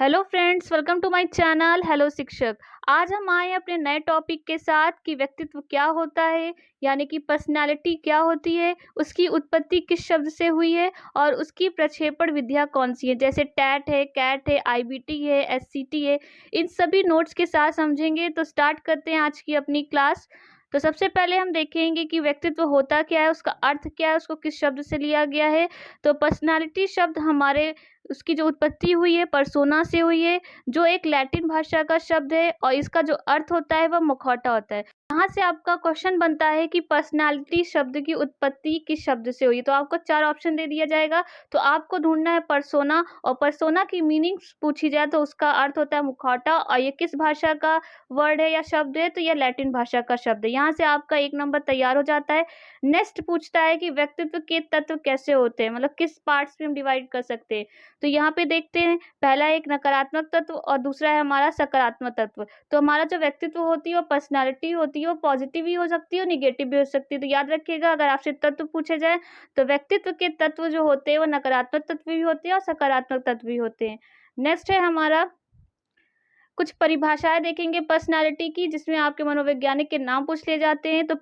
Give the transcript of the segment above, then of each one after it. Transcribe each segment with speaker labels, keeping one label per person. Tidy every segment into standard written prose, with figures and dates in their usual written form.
Speaker 1: Hello friends, welcome to my channel hello शिक्षक। आज हम आए हैं अपने नए टॉपिक के साथ कि व्यक्तित्व क्या होता है, यानी कि पर्सनालिटी क्या होती है, उसकी उत्पत्ति किस शब्द से हुई है और उसकी प्रक्षेपण विधियां कौन सी है, जैसे टैट है, कैट है, आईबीटी है, एससीटी है। इन सभी नोट्स के साथ समझेंगे। तो स्टार्ट करते हैं आज की अपनी क्लास। तो सबसे पहले हम देखेंगे कि व्यक्तित्व होता क्या है, उसका अर्थ क्या है, उसको किस शब्द से लिया गया है। तो पर्सनालिटी शब्द हमारे उसकी जो उत्पत्ति हुई है पर्सोना से हुई है, जो एक लैटिन भाषा का शब्द है और इसका जो अर्थ होता है वह मुखौटा होता है। यहाँ से आपका क्वेश्चन बनता है कि पर्सनालिटी शब्द की उत्पत्ति किस शब्द से हुई। तो आपको 4 ऑप्शन दे दिया जाएगा। तो आपको ढूंढना है पर्सोना, और पर्सोना की मीनिंग पूछी जाए तो उसका अर्थ होता है मुखौटा, और ये किस भाषा का वर्ड है या शब्द है, तो यह लैटिन भाषा का शब्द है। यहाँ से आपका 1 नंबर तैयार हो जाता है। नेक्स्ट पूछता है कि व्यक्तित्व के तत्व कैसे होते हैं, मतलब किस पार्ट्स में हम डिवाइड कर सकते हैं। तो यहाँ पे देखते हैं, पहला एक नकारात्मक तत्व और दूसरा है हमारा सकारात्मक तत्व। तो हमारा जो व्यक्तित्व होती है वो पर्सनालिटी होती है, वो पॉजिटिव भी हो सकती है और निगेटिव भी हो सकती है। तो याद रखिएगा, अगर आपसे तत्व पूछे जाए तो व्यक्तित्व के तत्व जो होते हैं वो नकारात्मक तत्व भी होते हैं और सकारात्मक तत्व भी होते हैं। नेक्स्ट है हमारा कुछ परिभाषाएं देखेंगे पर्सनालिटी की, जिसमें आपके मनोवैज्ञानिक के नाम पूछ लिए जाते हैं। तो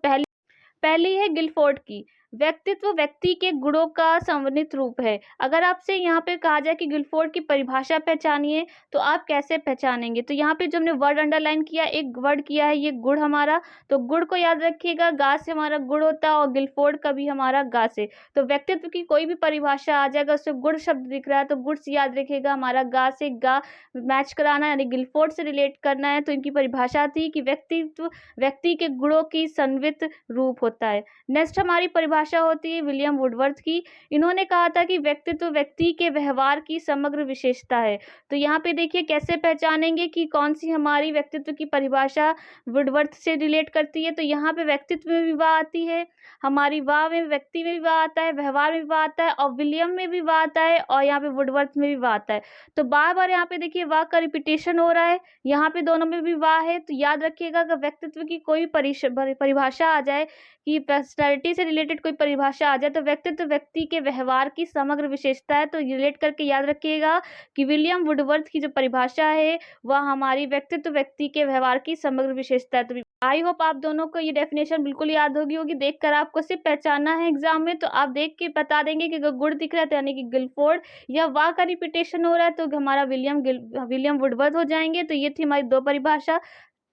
Speaker 1: पहली है गिलफोर्ड की, व्यक्तित्व व्यक्ति के गुणों का समन्वित रूप है। अगर आपसे यहाँ पे कहा जाए कि गिलफोर्ड की परिभाषा पहचानिए, तो आप कैसे पहचानेंगे। तो यहाँ पे जो हमने वर्ड अंडरलाइन किया, एक वर्ड किया है ये गुण हमारा। तो गुण को याद रखिएगा, गा से हमारा गुण होता है और गिलफोर्ड का भी हमारा गा से। तो व्यक्तित्व की कोई भी परिभाषा आ जाएगा, उससे गुण शब्द दिख रहा है तो गुण से याद रखिएगा, हमारा गा से गा मैच कराना है, यानी गिलफोर्ड से रिलेट करना है। तो इनकी परिभाषा थी कि व्यक्तित्व व्यक्ति के गुणों की संवित रूप होता है। नेक्स्ट हमारी परिभाषा होती है विलियम वुडवर्थ की। इन्होंने कहा था कि व्यक्तित्व व्यक्ति के व्यवहार की समग्र विशेषता है। तो यहाँ पे देखिए कैसे पहचानेंगे कि कौन सी हमारी व्यक्तित्व की परिभाषा वुडवर्थ से रिलेट करती है। तो यहाँ पे व्यक्तित्व में भी वाह आती है, हमारी वाह में व्यक्ति में भी वाह आता है, व्यवहार में भी वाह आता है, और विलियम में भी वाह आता है, और यहाँ पे वुडवर्थ में भी वाह आता है। तो बार बार यहाँ पे देखिए वाह का रिपीटेशन हो रहा है, यहाँ पे दोनों में भी वाह है। तो याद रखिएगा, अगर व्यक्तित्व की कोई परिभाषा आ जाए कि पर्सनैलिटी से रिलेटेड कोई परिभाषा आ जाए, तो व्यक्तित्व व्यक्ति के व्यवहार की समग्र विशेषता है। तो रिलेट करके याद रखिएगा कि विलियम वुडवर्थ की जो परिभाषा है वह हमारी व्यक्तित्व व्यक्ति के व्यवहार की समग्र विशेषता है। तो आई होप आप दोनों को ये डेफिनेशन बिल्कुल याद होगी देखकर आपको सिर्फ पहचानना है एग्जाम में। तो आप देख के बता देंगे कि अगर गुण दिख रहा है तो यानी कि गिलफोर्ड, या वाह का रिपीटेशन हो रहा है तो हमारा विलियम वुडवर्थ हो जाएंगे। तो ये थी हमारी 2 परिभाषा।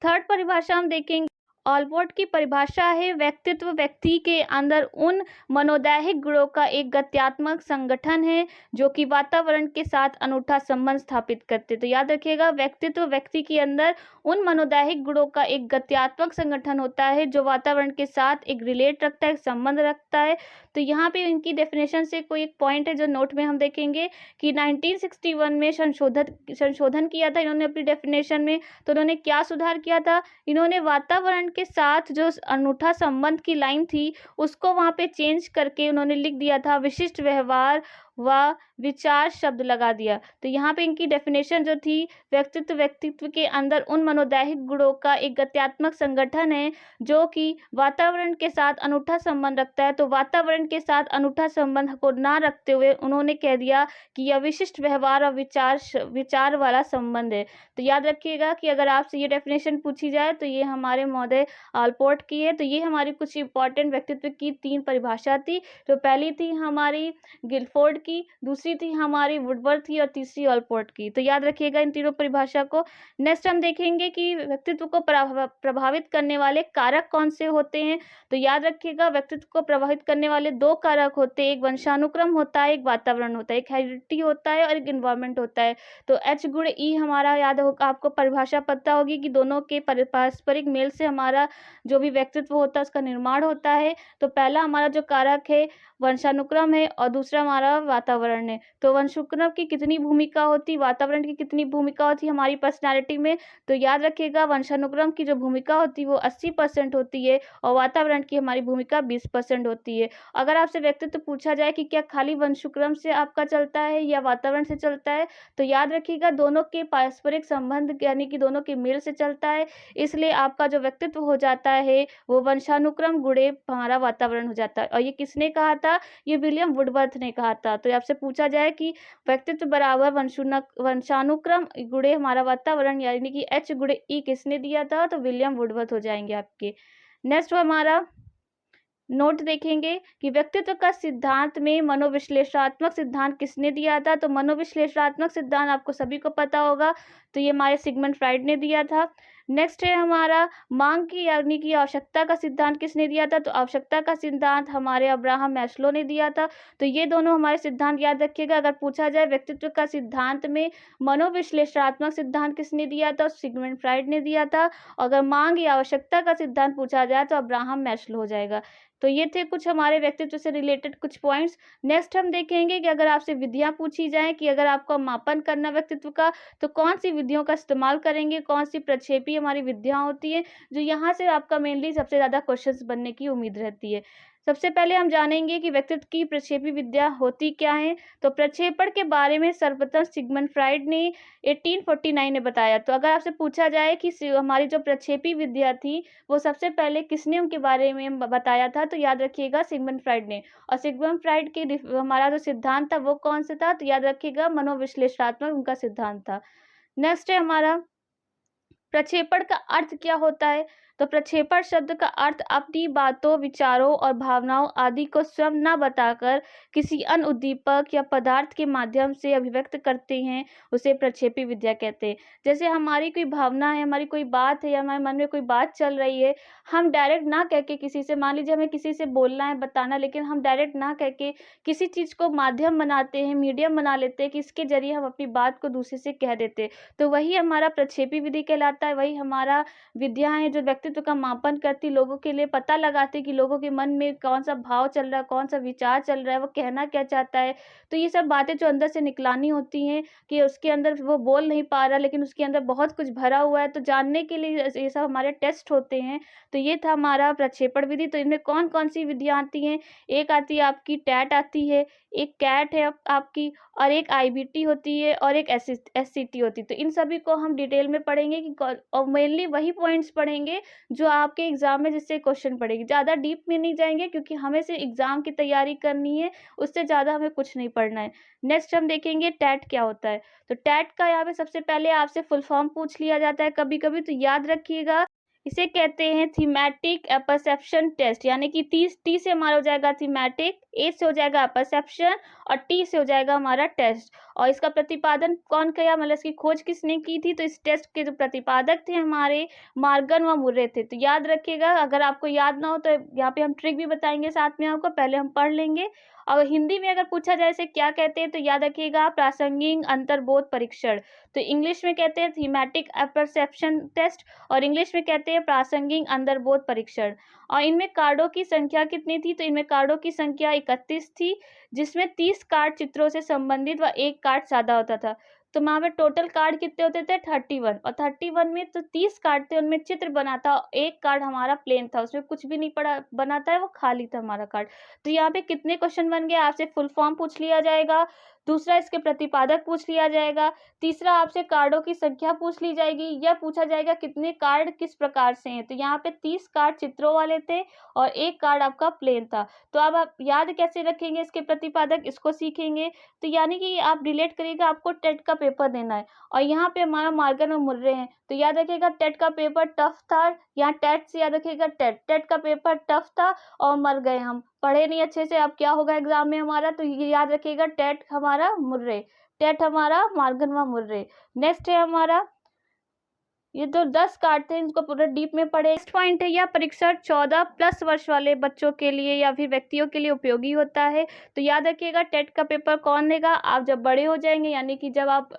Speaker 1: थर्ड परिभाषा हम देखेंगे, ऑलपोर्ट की परिभाषा है व्यक्तित्व व्यक्ति के अंदर उन मनोदैहिक गुणों का एक गत्यात्मक संगठन है जो कि वातावरण के साथ अनूठा संबंध स्थापित करते। तो याद रखिएगा, व्यक्तित्व व्यक्ति के अंदर उन मनोदैहिक गुणों का एक गत्यात्मक संगठन होता है जो वातावरण के साथ एक रिलेट रखता है, एक संबंध रखता है। तो यहाँ पे इनकी डेफिनेशन से कोई एक पॉइंट है जो नोट में हम देखेंगे कि 1961 में संशोधन किया था इन्होंने अपनी डेफिनेशन में। तो उन्होंने क्या सुधार किया था, इन्होंने वातावरण के साथ जो अनूठा संबंध की लाइन थी उसको वहां पे चेंज करके उन्होंने लिख दिया था विशिष्ट व्यवहार व विचार शब्द लगा दिया। तो यहाँ पे इनकी डेफिनेशन जो थी, व्यक्तित्व के अंदर उन मनोदैहिक गुणों का एक गत्यात्मक संगठन है जो कि वातावरण के साथ अनूठा संबंध रखता है। तो वातावरण के साथ अनूठा संबंध को ना रखते हुए उन्होंने कह दिया कि यह विशिष्ट व्यवहार और विचार वाला संबंध है। तो याद रखिएगा कि अगर आपसे ये डेफिनेशन पूछी जाए तो ये हमारे महोदय ऑलपोर्ट की है। तो ये हमारी कुछ इंपॉर्टेंट व्यक्तित्व की 3 परिभाषा थी। तो पहली थी हमारी गिलफोर्ड की, दूसरी थी हमारी वुडवर्थ की, और तीसरी ऑलपोर्ट की। तो याद रखिएगा इन तीनों परिभाषा को। नेक्स्ट हम देखेंगे कि व्यक्तित्व को प्रभावित करने वाले कारक कौन से होते हैं। तो याद रखिएगा, व्यक्तित्व को प्रभावित करने वाले 2 कारक होते हैं, एक वंशानुक्रम होता है, एक वातावरण होता है, एक हेरिडिटी होता है और एक एनवायरनमेंट होता है। तो H गुण E हमारा याद होगा, आपको परिभाषा पता होगी कि दोनों के पारस्परिक मेल से हमारा जो भी व्यक्तित्व होता है उसका निर्माण होता है। तो पहला हमारा जो कारक है वंशानुक्रम है और दूसरा हमारा वातावरण है। तो वंशानुक्रम की कितनी भूमिका होती, वातावरण की कितनी भूमिका होती हमारी पर्सनैलिटी में। तो याद रखिएगा, वंशानुक्रम की जो भूमिका होती है वो 80% होती है और वातावरण की हमारी भूमिका 20% होती है। अगर आपसे व्यक्तित्व पूछा जाए कि क्या खाली वंशानुक्रम से आपका चलता है या वातावरण से चलता है, तो याद रखिएगा दोनों के पारस्परिक संबंध यानी कि दोनों के मेल से चलता है। इसलिए आपका जो व्यक्तित्व हो जाता है वो वंशानुक्रम गुणे हमारा वातावरण हो जाता है। और ये किसने कहा था, ये विलियम वुडवर्थ ने कहा था। तो आपसे पूछा जाए कि व्यक्तित्व बराबर वंशानुक्रम गुणे हमारा वातावरण यानी कि H गुणे E किसने दिया था, तो विलियम वुडवर्थ हो जाएंगे आपके। नेक्स्ट हमारा नोट देखेंगे कि व्यक्तित्व का सिद्धांत में मनोविश्लेषणात्मक सिद्धांत किसने दिया था, तो मनोविश्लेषणात्मक सिद्धांत आपको सभी को पता होगा, तो ये हमारे सिगमंड फ्राइड ने दिया था। नेक्स्ट है हमारा मांग की यानी कि आवश्यकता का सिद्धांत किसने दिया था, तो आवश्यकता का सिद्धांत हमारे अब्राहम मैस्लो ने दिया था। तो ये दोनों हमारे सिद्धांत याद रखिएगा। अगर पूछा जाए व्यक्तित्व का सिद्धांत में मनोविश्लेषणात्मक सिद्धांत किसने दिया था, सिगमंड फ्राइड ने दिया था। अगर मांग या आवश्यकता का सिद्धांत पूछा जाए तो अब्राहम मैस्लो हो जाएगा। तो ये थे कुछ हमारे व्यक्तित्व से रिलेटेड कुछ पॉइंट्स। नेक्स्ट हम देखेंगे कि अगर आपसे विधियां पूछी जाएं कि अगर आपको मापन करना व्यक्तित्व का, तो कौन सी विधियों का इस्तेमाल करेंगे, कौन सी प्रक्षेपी हमारी विधियां होती है, जो यहाँ से आपका मेनली सबसे ज़्यादा क्वेश्चंस बनने की उम्मीद रहती है। सबसे पहले हम जानेंगे कि व्यक्तित्व की प्रक्षेपी विद्या होती क्या है। तो प्रक्षेपण के बारे में सर्वप्रथम सिगमंड फ्राइड ने 1849 में बताया। तो अगर आपसे पूछा जाए कि हमारी जो प्रक्षेपी विद्या थी वो सबसे पहले किसने उनके बारे में बताया था, तो याद रखिएगा सिगमंड फ्राइड ने। और सिगमंड फ्राइड के हमारा जो सिद्धांत था वो कौन सा था, तो याद रखिएगा मनोविश्लेषणात्मक उनका सिद्धांत था। नेक्स्ट है हमारा प्रक्षेपण का अर्थ क्या होता है। तो प्रक्षेपण शब्द का अर्थ अपनी बातों, विचारों और भावनाओं आदि को स्वयं न बताकर किसी अन्य उद्दीपक या पदार्थ के माध्यम से अभिव्यक्त करते हैं, उसे प्रक्षेपी विद्या कहते हैं। जैसे हमारी कोई भावना है, हमारी कोई बात है या हमारे मन में कोई बात चल रही है, हम डायरेक्ट ना कह के किसी से, मान लीजिए हमें किसी से बोलना है, बताना, लेकिन हम डायरेक्ट ना कह के किसी चीज़ को माध्यम बनाते हैं, मीडियम बना लेते हैं कि इसके जरिए हम अपनी बात को दूसरे से कह देते हैं। तो वही हमारा प्रक्षेपी विधि कहलाता है। वही हमारा विद्या है जो व्यक्तित्व का मापन करती, लोगों के लिए पता लगाती कि लोगों के मन में कौन सा भाव चल रहा है, कौन सा विचार चल रहा है, वो कहना क्या चाहता है। तो ये सब बातें जो अंदर से निकलानी होती हैं कि उसके अंदर वो बोल नहीं पा रहा लेकिन उसके अंदर बहुत कुछ भरा हुआ है, तो जानने के लिए ये सब हमारे टेस्ट होते हैं। तो ये था हमारा प्रक्षेपण विधि। तो इनमें कौन कौन सी विधियाँ आती हैं, एक आती है आपकी टैट आती है, एक कैट है आपकी, और एक आईबीटी होती है और एक एससीटी होती है। तो इन सभी को हम डिटेल में पढ़ेंगे कि और मेनली वही पॉइंट्स पढ़ेंगे जो आपके एग्जाम में जिससे क्वेश्चन पड़ेगी। ज़्यादा डीप में नहीं जाएंगे क्योंकि हमें से एग्जाम की तैयारी करनी है, उससे ज़्यादा हमें कुछ नहीं पढ़ना है। नेक्स्ट हम देखेंगे टैट क्या होता है। तो टैट का यहाँ पे सबसे पहले आपसे फुल फॉर्म पूछ लिया जाता है कभी कभी, तो याद रखिएगा इसे कहते हैं थीमेटिक अपरसेप्शन टेस्ट, यानी कि टी से हमारा हो जाएगा थीमेटिक, ए से हो जाएगा अपरसेप्शन और टी से हो जाएगा हमारा टेस्ट। और इसका प्रतिपादन कौन किया, मतलब इसकी खोज किसने की थी, तो इस टेस्ट के जो प्रतिपादक थे हमारे मार्गन व मुर्रे थे। तो याद रखिएगा, अगर आपको याद ना हो तो यहाँ पे हम ट्रिक भी बताएंगे साथ में आपको, पहले हम पढ़ लेंगे। और हिंदी में अगर पूछा जाए इसे क्या कहते हैं, तो याद रखिएगा प्रासंगिक अंतर्बोध परीक्षण। तो इंग्लिश में कहते हैं थीमेटिक अपरसेप्शन टेस्ट और इंग्लिश में कहते हैं प्रासंगिक अंतर्बोध परीक्षण। और इनमें कार्डों की संख्या कितनी थी, तो इनमें कार्डों की संख्या 31 थी, जिसमें 30 कार्ड चित्रों से संबंधित व एक कार्ड सादा होता था। तो वहाँ पे टोटल कार्ड कितने होते थे 31, और 31 में तो 30 कार्ड थे, उनमें चित्र बना था, एक कार्ड हमारा प्लेन था, उसमें कुछ भी नहीं पड़ा बना था, वो खाली था हमारा कार्ड। तो यहाँ पे कितने क्वेश्चन बन गए, आपसे फुल फॉर्म पूछ लिया जाएगा, दूसरा इसके प्रतिपादक पूछ लिया जाएगा, तीसरा आपसे कार्डों की संख्या पूछ ली जाएगी, यह पूछा जाएगा कितने कार्ड किस प्रकार से हैं। तो यहाँ पे 30 कार्ड चित्रों वाले थे और एक कार्ड आपका प्लेन था। तो अब आप याद कैसे रखेंगे इसके प्रतिपादक, इसको सीखेंगे। तो यानी कि आप रिलेट करिएगा, आपको टेट का पेपर देना है और यहाँ पे हमारा मार्गन और मुर्रे हैं। तो याद रखिएगा टेट का पेपर टफ था, यहाँ टेट से याद रखिएगा टेट का पेपर टफ था और मर गए हम, पढ़े नहीं अच्छे से। अब क्या होगा एग्जाम में हमारा, तो ये याद रखिएगा टेट हमारा मुर्रे, टेट हमारा मार्गन व मुर्रे। नेक्स्ट है हमारा, ये तो 10 कार्ड थे, इनको पूरा डीप में पढ़े। नेक्स्ट पॉइंट है, यह परीक्षण 14+ वर्ष वाले बच्चों के लिए या फिर व्यक्तियों के लिए उपयोगी होता है। तो याद रखिएगा टेट का पेपर कौन देगा, आप जब बड़े हो जाएंगे, यानी कि जब आप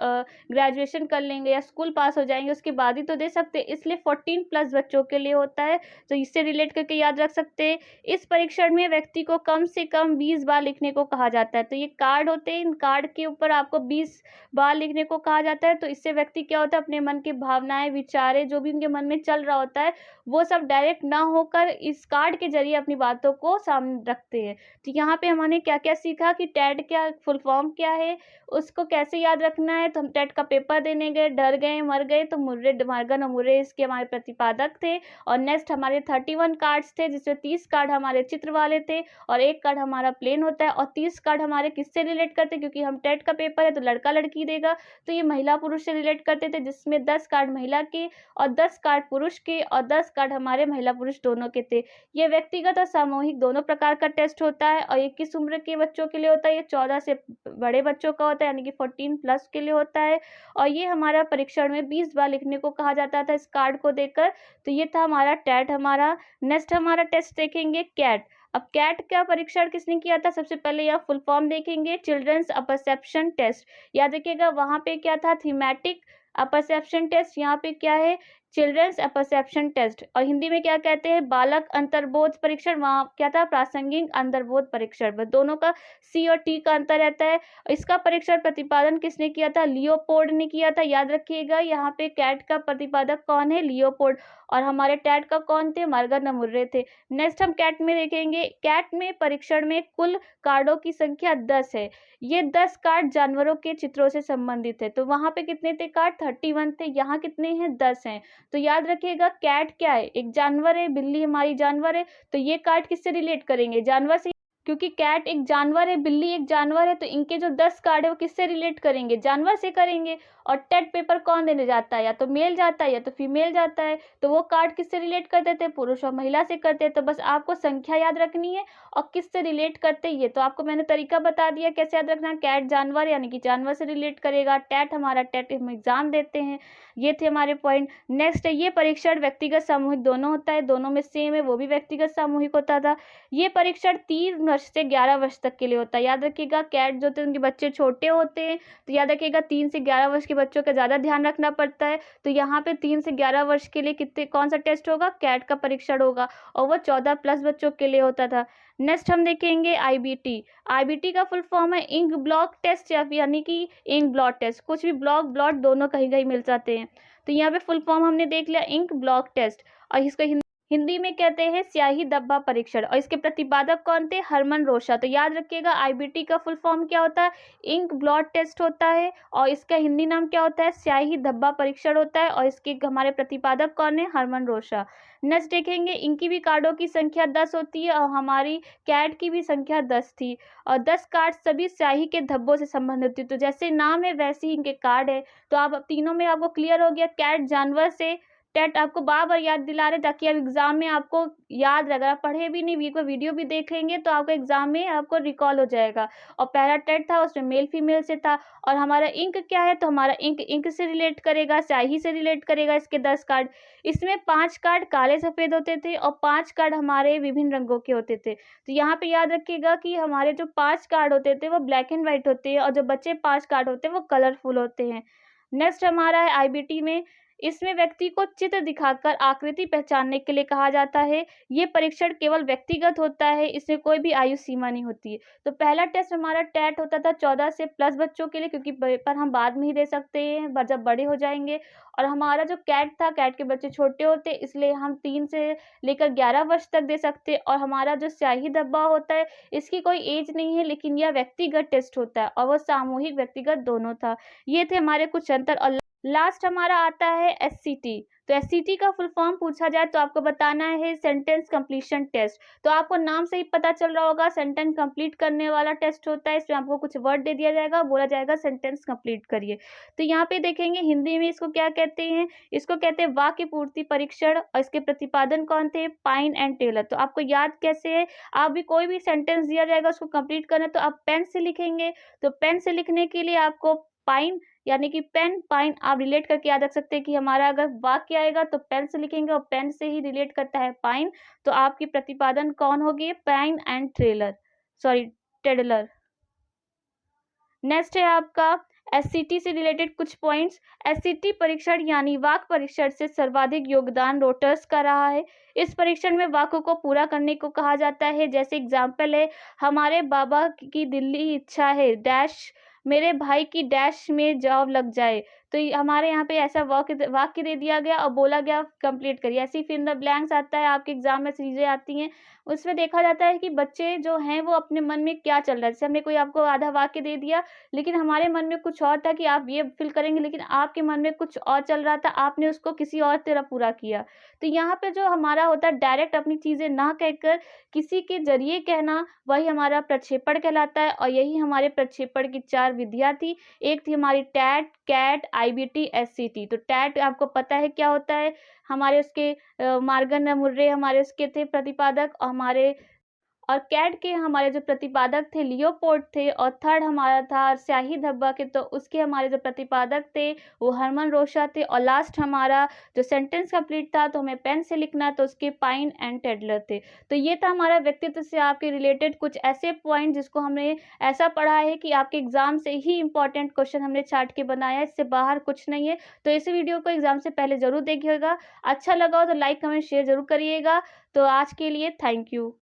Speaker 1: ग्रेजुएशन कर लेंगे या स्कूल पास हो जाएंगे उसके बाद ही तो दे सकते हैं, इसलिए 14+ बच्चों के लिए होता है। तो इससे रिलेट करके याद रख सकते हैं। इस परीक्षण में व्यक्ति को कम से कम 20 बार लिखने को कहा जाता है। तो ये कार्ड होते हैं, इन कार्ड के ऊपर आपको 20 बार लिखने को कहा जाता है। तो इससे व्यक्ति क्या होता है, अपने मन की भावनाएं विचारें, जो भी उनके मन में चल रहा होता है, वो सब डायरेक्ट ना होकर इस कार्ड के ज़रिए अपनी बातों को सामने रखते हैं। तो यहाँ पे हमने क्या-क्या सीखा कि टेट क्या फुल फॉर्म क्या है, उसको कैसे याद रखना है। तो हम टेट का पेपर देने गए, डर गए, मर गए, तो मुर्रे मार्गन और मुर्रे इसके हमारे प्रतिपादक थे। और नेक्स्ट हमारे 31 कार्ड्स थे, जिसमें 30 कार्ड हमारे चित्र वाले थे और 1 कार्ड हमारा प्लेन होता है। और 30 कार्ड हमारे किससे रिलेट करते हैं, क्योंकि हम टेट का पेपर है तो लड़का-लड़की देगा, तो ये महिला-पुरुष से रिलेट करते थे, जिसमें 10 कार्ड महिला के और 10 कार्ड पुरुष के और 10 कार्ड हमारे महिला-पुरुष दोनों के थे। ये व्यक्तिगत और सामूहिक दोनों प्रकार का टेस्ट होता है और ये किस उम्र के बच्चों के लिए होता है, ये 14 से बड़े बच्चों का होता है, यानी कि 14 प्लस के लिए होता है। और ये हमारा परीक्षण में 20 बार लिखने को कहा जाता था इस कार्ड को देकर। तो ये था हमारा टेट हमारा। नेक्स्ट हमारा टेस्ट देखेंगे कैट। अब कैट का परीक्षण किसने किया था, सबसे पहले यह फुल फॉर्म देखेंगे, चिल्ड्रंस अपरसेप्शन टेस्ट। याद रखिएगा वहाँ पे क्या था, थीमेटिक अपरसेप्शन टेस्ट, यहाँ पे क्या है, चिल्ड्रंस अपरसेप्शन टेस्ट। और हिंदी में क्या कहते हैं, बालक अंतर्बोध परीक्षण, वहाँ क्या था, प्रासंगिक अंतर्बोध परीक्षण। बस दोनों का सी और टी का अंतर रहता है। इसका परीक्षण प्रतिपादन किसने किया था, लियोपोल्ड ने किया था। याद रखिएगा यहाँ पे कैट का प्रतिपादक कौन है, लियोपोल्ड। और हमारे टैट का कौन थे, मार्गन और मुर्रे थे। नेक्स्ट हम कैट में देखेंगे, कैट में परीक्षण में कुल कार्डों की संख्या 10 है। ये 10 कार्ड जानवरों के चित्रों से संबंधित है। तो वहाँ पे कितने थे कार्ड, 31 थे, यहाँ कितने हैं, 10 हैं। तो याद रखिएगा कैट क्या है, एक जानवर है, बिल्ली हमारी जानवर है, तो ये कार्ड किससे रिलेट करेंगे, जानवर से, क्योंकि कैट एक जानवर है, बिल्ली एक जानवर है, तो इनके जो 10 कार्ड है वो किससे रिलेट करेंगे, जानवर से करेंगे। और टेट पेपर कौन देने जाता है, या तो मेल जाता है या तो फीमेल जाता है, तो वो कार्ड किससे रिलेट करते थे, पुरुष और महिला से करते हैं। तो बस आपको संख्या याद रखनी है और किससे रिलेट करते हैं, ये तो आपको मैंने तरीका बता दिया कैसे याद रखना है। कैट जानवर यानी कि जानवर से रिलेट करेगा, टैट हमारा टेट हम एग्जाम देते हैं। ये थे हमारे पॉइंट। नेक्स्ट है, ये परीक्षण व्यक्तिगत सामूहिक दोनों होता है, दोनों में सेम है, वो भी व्यक्तिगत सामूहिक होता था। ये परीक्षण 3 वर्ष से 11 वर्ष तक के लिए होता है। याद रखिएगा कैट जो थे उनके बच्चे छोटे होते हैं, तो याद रखिएगा 3 से 11 वर्ष के बच्चों का ज़्यादा ध्यान रखना पड़ता है। तो यहाँ पे 3 से 11 वर्ष के लिए कितने कौन सा टेस्ट होगा, कैट का परीक्षण होगा, और वो 14 प्लस बच्चों के लिए होता था। नेक्स्ट हम देखेंगे आईबीटी। आईबीटी का फुल फॉर्म है इंक ब्लॉक टेस्ट, या फिर यानी कि इंक ब्लॉट टेस्ट, कुछ भी ब्लॉक ब्लॉट दोनों कहीं कहीं मिल जाते हैं। तो यहाँ पे फुल फॉर्म हमने देख लिया इंक ब्लॉक टेस्ट, और इसको हिंदी में कहते हैं स्याही धब्बा परीक्षण। और इसके प्रतिपादक कौन थे, हरमन रोशा। तो याद रखिएगा आईबीटी का फुल फॉर्म क्या होता है, इंक ब्लॉट टेस्ट होता है, और इसका हिंदी नाम क्या होता है, स्याही धब्बा परीक्षण होता है, और इसके हमारे प्रतिपादक कौन है, हरमन रोशा। नेक्स्ट देखेंगे, इनकी भी कार्डों की संख्या 10 होती है और हमारी कैट की भी संख्या 10 थी, और 10 कार्ड सभी स्याही के धब्बों से संबंधित थी। तो जैसे नाम है वैसे ही इनके कार्ड है। तो आप तीनों में आपको क्लियर हो गया, कैट जानवर से, टेट आपको बार-बार याद दिला रहे ताकि आप एग्जाम में आपको याद रहे। अगर आप पढ़े भी नहीं, कोई वीडियो भी देखेंगे तो आपको एग्जाम में आपको रिकॉल हो जाएगा। और पहला टेट था उसमें मेल फीमेल से था। और हमारा इंक क्या है, तो हमारा इंक इंक से रिलेट करेगा, स्याही से रिलेट करेगा। इसके 10 कार्ड, इसमें 5 कार्ड काले सफ़ेद होते थे और 5 कार्ड हमारे विभिन्न रंगों के होते थे। तो यहाँ पे याद रखिएगा कि हमारे जो 5 कार्ड होते थे वो ब्लैक एंड व्हाइट होते हैं, और जो बचे 5 कार्ड होते हैं वो कलरफुल होते हैं। नेक्स्ट हमारा है आईबीटी में, इसमें व्यक्ति को चित्र दिखाकर आकृति पहचानने के लिए कहा जाता है। ये परीक्षण केवल व्यक्तिगत होता है, इसमें कोई भी आयु सीमा नहीं होती है। तो पहला टेस्ट हमारा टैट होता था 14 से प्लस बच्चों के लिए, क्योंकि पेपर हम बाद में ही दे सकते हैं जब बड़े हो जाएंगे। और हमारा जो कैट था, कैट के बच्चे छोटे होते, इसलिए हम 3 से लेकर 11 वर्ष तक दे सकते हैं। और हमारा जो स्याही धब्बा होता है, इसकी कोई एज नहीं है, लेकिन यह व्यक्तिगत टेस्ट होता है, और वो सामूहिक व्यक्तिगत दोनों था। ये थे हमारे कुछ अंतर। और लास्ट हमारा आता है एससीटी। तो एससीटी का फुल फॉर्म पूछा जाए तो आपको बताना है सेंटेंस कंप्लीशन टेस्ट। तो आपको नाम से ही पता चल रहा होगा, सेंटेंस कंप्लीट करने वाला टेस्ट होता है। इसमें आपको कुछ वर्ड दे दिया जाएगा, बोला जाएगा सेंटेंस कंप्लीट करिए। तो यहाँ पे देखेंगे हिंदी में इसको क्या कहते हैं, इसको कहते हैं वाक्य पूर्ति परीक्षण। और इसके प्रतिपादन कौन थे, पाइन एंड टेलर। तो आपको याद कैसे है, आप भी कोई भी सेंटेंस दिया जाएगा उसको कंप्लीट करना, तो आप पेन से लिखेंगे। तो पेन से लिखने के लिए आपको पाइन यानी कि पेन पाइन आप रिलेट करके याद रख सकते हैं कि हमारा अगर वाक्य आएगा तो पेन से लिखेंगे, और पेन से ही रिलेट करता है पाइन। तो आपकी प्रतिपादन कौन होगी, पाइन एंड टेडलर। नेक्स्ट है आपका एससीटी से रिलेटेड कुछ पॉइंट्स। एससीटी परीक्षण यानी वाक्य परीक्षण से सर्वाधिक योगदान रोटर्स का रहा है। इस परीक्षण में वाक्य को पूरा करने को कहा जाता है। जैसे एग्जाम्पल है, हमारे बाबा की दिल्ली इच्छा है डैश, मेरे भाई की डैश में जॉब लग जाए। तो ये हमारे यहाँ पे ऐसा वाक्य दे दिया गया और बोला गया कंप्लीट करिए। ऐसे ही फिल इन द ब्लैंक्स आता है, आपके एग्ज़ाम में चीज़ें आती हैं, उसमें देखा जाता है कि बच्चे जो हैं वो अपने मन में क्या चल रहा है। जैसे हमने कोई आपको आधा वाक्य दे दिया, लेकिन हमारे मन में कुछ और था कि आप ये फिल करेंगे, लेकिन आपके मन में कुछ और चल रहा था, आपने उसको किसी और तरह पूरा किया। तो यहाँ पे जो हमारा होता है डायरेक्ट अपनी चीज़ें ना कहकर किसी के ज़रिए कहना, वही हमारा प्रक्षेपण कहलाता है और यही हमारे प्रक्षेपण की 4 विधियाँ थी। एक थी हमारी टैट, कैट, आईबीटी, एससीटी। तो टैट आपको पता है क्या होता है? हमारे उसके मार्गन मुर्रे हमारे उसके थे प्रतिपादक और हमारे और कैट के हमारे जो प्रतिपादक थे लियोपोल्ड थे और थर्ड हमारा था स्याही धब्बा के, तो उसके हमारे जो प्रतिपादक थे वो हरमन रोशा थे और लास्ट हमारा जो सेंटेंस कंप्लीट था तो हमें पेन से लिखना तो उसके पाइन एंड टेडलर थे। तो ये था हमारा व्यक्तित्व से आपके रिलेटेड कुछ ऐसे पॉइंट जिसको हमने ऐसा पढ़ा है कि आपके एग्जाम से ही इंपॉर्टेंट क्वेश्चन हमने छाट के बनाया है, इससे बाहर कुछ नहीं है। तो इस वीडियो को एग्जाम से पहले जरूर देखिएगा। अच्छा लगा हो तो लाइक कमेंट शेयर जरूर करिएगा। तो आज के लिए थैंक यू।